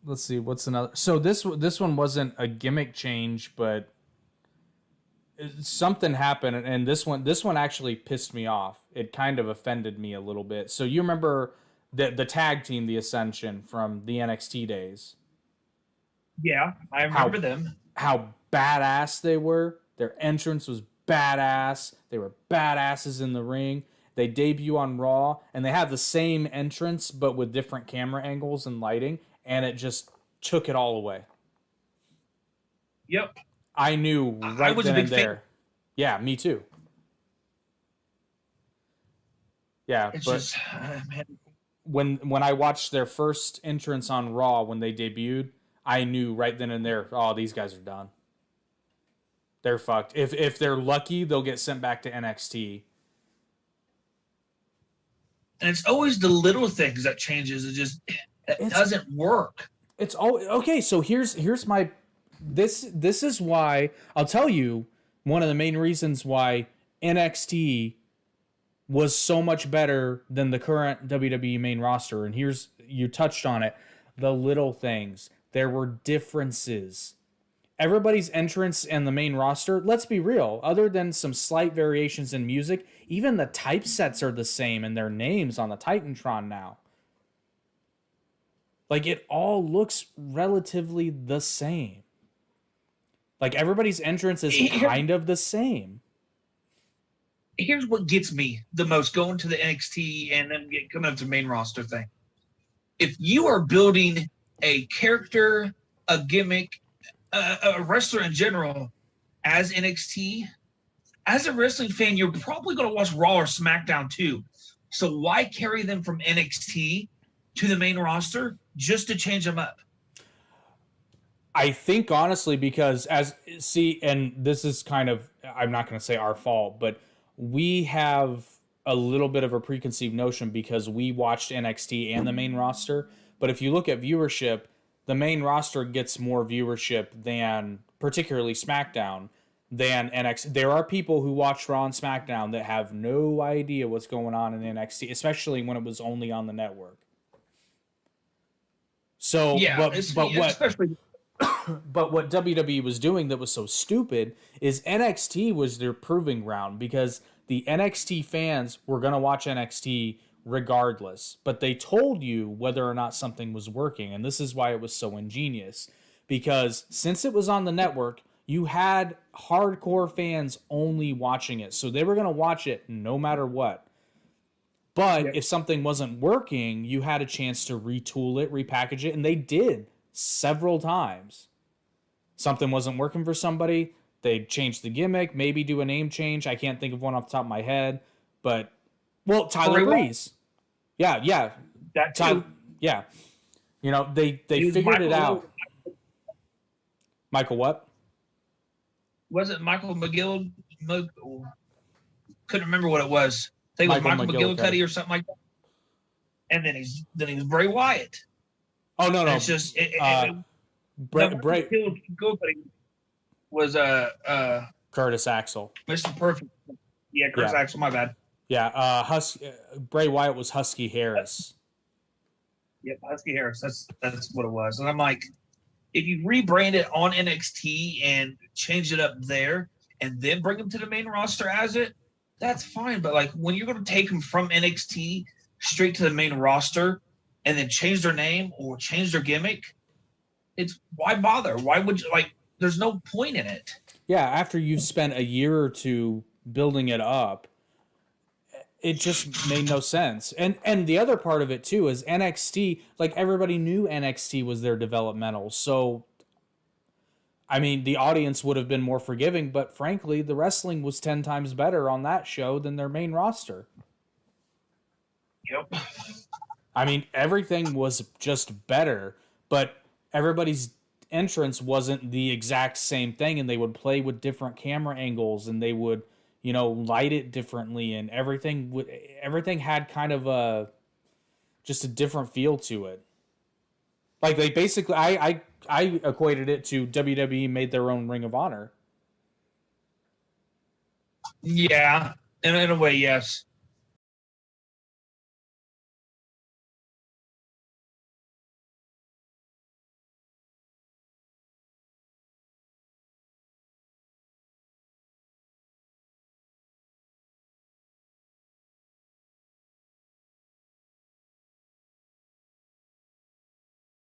let's see, what's another? So this one wasn't a gimmick change, but something happened, and this one actually pissed me off. It kind of offended me a little bit. So you remember the tag team, the Ascension from the NXT days? Yeah, I How remember them. how badass they were. Their entrance was badass. They were badasses in the ring. They debut on Raw, and they have the same entrance but with different camera angles and lighting, and it just took it all away. Yep. I knew I right was a then big and fan. there. Yeah, me too. Yeah, It's but just, man. when I watched their first entrance on Raw when they debuted, I knew right then and there, oh, these guys are done. They're fucked. If they're lucky, they'll get sent back to NXT. And it's always the little things that changes. It doesn't work. It's all okay. So here's my this is why I'll tell you one of the main reasons why NXT was so much better than the current WWE main roster. And here's, you touched on it, the little things. There were differences. Everybody's entrance and the main roster, let's be real, other than some slight variations in music, even the typesets are the same and their names on the Titantron now. Like, it all looks relatively the same. Like, everybody's entrance is kind of the same. Here's what gets me the most going to the NXT and then coming up to the main roster thing. If you are building a character, a gimmick, a wrestler in general as NXT, as a wrestling fan, you're probably going to watch Raw or SmackDown too. So why carry them from NXT to the main roster just to change them up? I think honestly, because and this is kind of, I'm not going to say our fault, but we have a little bit of a preconceived notion because we watched NXT and the main roster. But if you look at viewership, the main roster gets more viewership than, particularly SmackDown, than NXT. There are people who watch Raw and SmackDown that have no idea what's going on in NXT, especially when it was only on the network. So, yeah, but what? Especially. But what WWE was doing that was so stupid is NXT was their proving ground, because the NXT fans were going to watch NXT regardless. But they told you whether or not something was working. And this is why it was so ingenious. Because since it was on the network, you had hardcore fans only watching it. So they were going to watch it no matter what. But if something wasn't working, you had a chance to retool it, repackage it. And they did several times. Something wasn't working for somebody, they'd change the gimmick, maybe do a name change. I can't think of one off the top of my head, but Tyler Breeze. Yeah. That too. Yeah. You know, they figured it out. Michael what? Was it Michael McGill? Couldn't remember what it was. I think it was Michael McGillicuddy or something like that. And then he's Bray Wyatt. Oh no. It's just Bray was Curtis Axel. Mr. Perfect. Yeah, Curtis Axel. My bad. Yeah, Bray Wyatt was Husky Harris. Yep, Husky Harris. That's what it was. And I'm like, if you rebrand it on NXT and change it up there, and then bring them to the main roster as it, that's fine. But like when you're going to take them from NXT straight to the main roster, and then change their name or change their gimmick, it's why bother? Why would you, like, there's no point in it. Yeah, after you've spent a year or two building it up, it just made no sense. And the other part of it too is NXT, like everybody knew NXT was their developmental. So I mean, the audience would have been more forgiving, but frankly, the wrestling was 10 times better on that show than their main roster. Yep. I mean, everything was just better, but everybody's entrance wasn't the exact same thing, and they would play with different camera angles, and they would, you know, light it differently, and everything had kind of just a different feel to it. Like, they basically, I equated it to WWE made their own Ring of Honor. Yeah, in a way, yes.